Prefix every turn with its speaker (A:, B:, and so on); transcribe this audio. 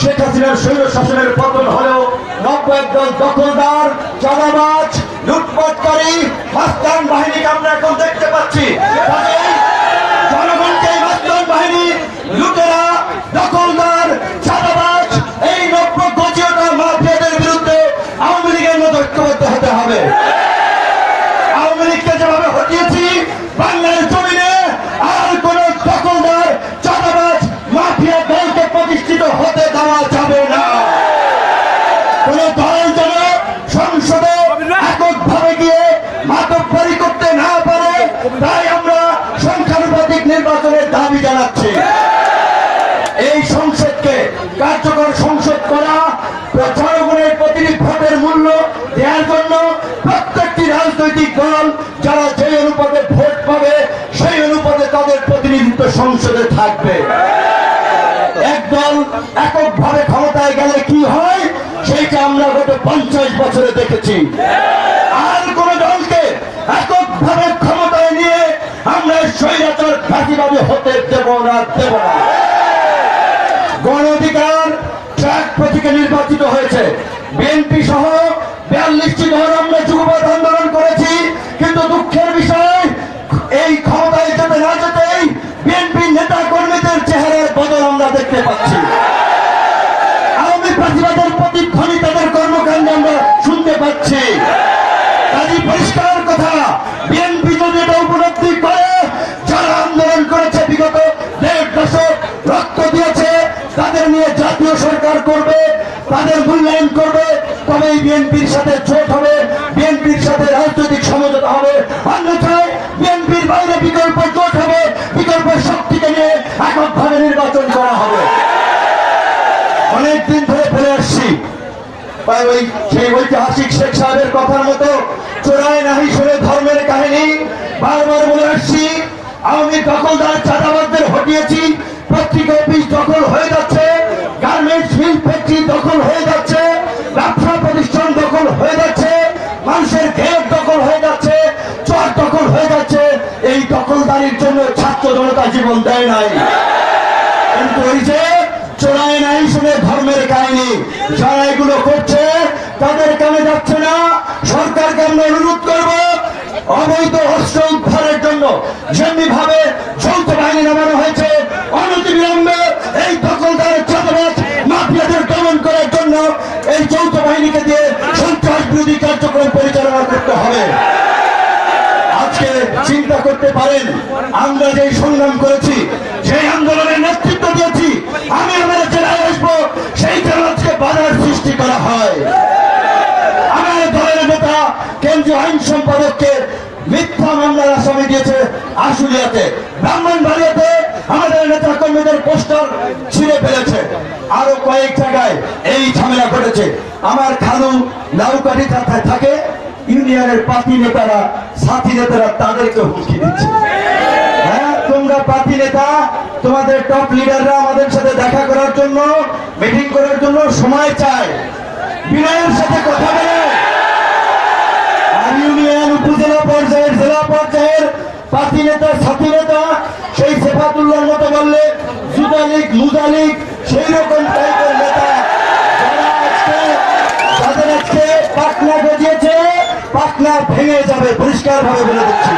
A: শেখ হাসিনার স্বৈর শাসনের পতন হলেও নব্য একদল দখলদার, চাঁদাবাজ, লুটপাটকারী মাস্তান বাহিনীকে আমরা এখন দেখতে পাচ্ছি। জনগণকে মাস্তান বাহিনী, লুটেরা, দখলদার, চাঁদাবাজ, এই নব্য গজিয়তা মাফিয়াদের বিরুদ্ধে আওয়ামী লীগের মতো ঐক্যবদ্ধ হতে হবে। আওয়ামী লীগকে যেভাবে হটিয়েছি, বাংলার জমিনে আর কোন দখলদার, চাঁদাবাজ, মাফিয়া দলকে প্রতিষ্ঠিত হতে দেওয়া যাবে না। কোন দল যেন সংসদে এককভাবে গিয়ে মাতব্বরি করতে না পারে, তাই আমরা সংখ্যানুপাতিক নির্বাচনের দাবি জানাচ্ছি। এই সংসদকে কার্যকর সংসদ করা, জনগণের প্রতিটি ভোটের মূল্য দেওয়ার জন্য প্রত্যেকটি রাজনৈতিক দল যারা যে অনুপাতে ভোট পাবে সেই অনুপাতে তাদের প্রতিনিধিত্ব সংসদে থাকবে। একদল এককভাবে ক্ষমতায় গেলে কি হয় সেইটা আমরা গত 50 বছরে দেখেছি। আর কোন দলকে এককভাবে ক্ষমতায় নিয়ে আমরা স্বৈরাচার ফাঁসিবাদী হতে দেব না। গণ অধিকার ট্রাক প্রতীকে নির্বাচিত হয়েছে। বিএনপি সহ 42টি দল আমরা যুগপৎ আন্দোলন করেছি, কিন্তু দুঃখের বিষয় এই ক্ষমতায় যেতে না যেতেই বিএনপি নেতা কর্মীদের চেহারার বদল আমরা দেখতে পাচ্ছি। আওয়ামী ফাঁসিবাদের প্রতিধ্বনি তাদের কর্মকাণ্ডে আমরা শুনতে পাচ্ছি। কাজী পরিষ্কার কথা, বিএনপি যদি এটা উপলব্ধি করে যারা আন্দোলন করেছে বিগত 1.5 দশক রক্ত দিয়েছে তাদের নিয়ে জাতীয় সরকার করবে, তাদের মূল্যায়ন করবে, তবেই বিএনপির সাথে জোট হবে, বিএনপির সাথে রাজনৈতিক সমঝোতা হবে। অন্যথায় বিএনপির বাইরে বিকল্প জোট হবে, বিকল্প শক্তিকে নিয়ে এককভাবে নির্বাচন করা হবে। অনেকদিন ধরে বলে আসছি, ওই সেই ঐতিহাসিক শেখ সাহেবের কথার মতো চোরায় নাহি শুনে ধর্মের কাহিনী বারবার বলে আসছি। আওয়ামী দখলদার চাঁদাবাজদের হটিয়েছি, পত্রিকা অফিস দখল হয়ে যাচ্ছে, গার্মেন্টস মিল ফ্যাক্টরি দখল হয়ে যাচ্ছে, ব্যবসা প্রতিষ্ঠান দখল হয়ে যাচ্ছে, মানুষের ঘের দখল হয়ে যাচ্ছে, চর দখল হয়ে যাচ্ছে। এই দখলদারির জন্য ছাত্র জনতা জীবন দেয় নাই, কিন্তু ওই যে চোরায় নাই শুনে ধর্মের কাহিনী যারা এগুলো করছে তাদের কানে যাচ্ছে না। সরকারকে আমরা অনুরোধ করব অবৈধ অস্ত্র উদ্ধারের জন্য যেমনি ভাবে যৌথ বাহিনী নামানো হয়েছে, অনতিবিলম্বে এই দখলদার চাঁদাবাজ মাফিয়াদের দমন করার জন্য এই যৌথ বাহিনীকে দিয়ে সন্ত্রাস বিরোধী কার্যক্রম পরিচালনা করতে হবে। আজকে চিন্তা করতে পারেন আমরা যে সংগ্রাম করেছি, সেই আন্দোলনের নেতৃত্ব দিয়েছি, আমি আমার জেলায় আসবো, সেইখানে আজকে বাধার সৃষ্টি করা হয়। আমার দলের নেতা কেন্দ্রীয় আইন সম্পাদককে মিথ্যা মামলার আসামি দিয়েছে আশুলিয়াতে, ব্রাহ্মণবাড়িয়াতে আমাদের নেতা কর্মীদের পোস্টার ছিঁড়ে ফেলেছে, আরো কয়েক জায়গায় এই ঝামেলা ঘটেছে। আমার খালু লাউকাঠি থাকে, ইউনিয়নের পার্টি নেতারা, সাথী নেতারা তাদেরকে হুমকি দিচ্ছে। হ্যাঁ, তোমরা পার্টি নেতা, তোমাদের টপ লিডাররা আমাদের সাথে দেখা করার জন্য, মিটিং করার জন্য সময় চায়, বিনয়ের সাথে কথা বলে। আর ইউনিয়ন, উপজেলা পর্যায়ের, জেলা পর্যায়ের পার্টি নেতা, সাথী নেতা সেই সেফাতুল্লাহর মতো বললে যুদালিক, মুজালিক সেই রকম টাইপের নেতা যারা আজকে তাদের আজকে পাটনা গজিয়েছে, পাটনা ভেঙে যাবে, পরিষ্কার ভাবে বলে দিচ্ছি।